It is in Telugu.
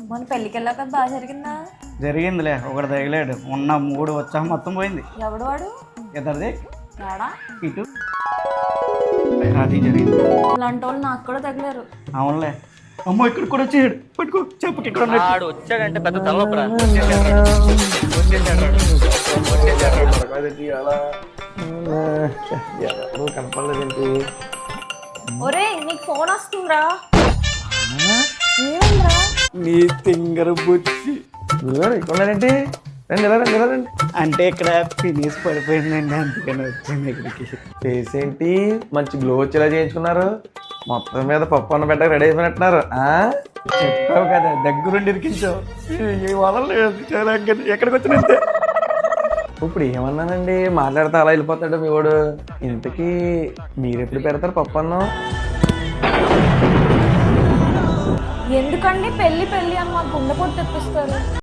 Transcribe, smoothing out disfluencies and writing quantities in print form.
మన పెళ్ళికి వెళ్ళాక బాగా జరిగిందా? జరిగిందిలే, ఒకటి తగిలాడు. ఉన్న 3 ఉత్సాహం మొత్తం పోయింది. ఎవడు వాడు? ఇద్దరిది ఏడా? ఇటు అది జరిగింది. ఇలాంటి వాళ్ళు నాకు కూడా తగిలారు. అవునులే. అమ్మో ఇక్కడ కూడా వచ్చాడు. పట్టుకో చెప్పకి ఇక్కడ ఆడు వచ్చాడంటే పెద్ద తలనొప్పరా. కనపడలేదేంటి? ఒరే నీకు ఫోన్ వస్తుందిరా. ఏమైందిరా? నీ తింగర బుచ్చి ఇక్కడండి. రండి ఎలా రండి ఎలా రండి. అంటే ఇక్కడ ఫినిష్ పడిపోయిందండి, అందుకని వచ్చింది ఇక్కడికి. ఫేస్ ఏంటి మంచి గ్లో వచ్చేలా చేయించుకున్నారు. మొత్తం మీద పప్పు అన్న పెట్టక రెడీ అయిపోయినట్టున్నారు. చెప్పావు కదా, దగ్గరుండి ఇరికించావు. ఈ వదలలేదు. చాలా ఎక్కడికి వచ్చినంతే. ఇప్పుడు ఏమన్నానండి, మాట్లాడితే అలా వెళ్ళిపోతాడు మీ వాడు. ఇంతకీ మీరెప్పుడు పెడతారు పప్పు అన్నం? ఎందుకండి పెళ్లి పెళ్లి అని మాకు గుండెపోటు తెప్పిస్తారు?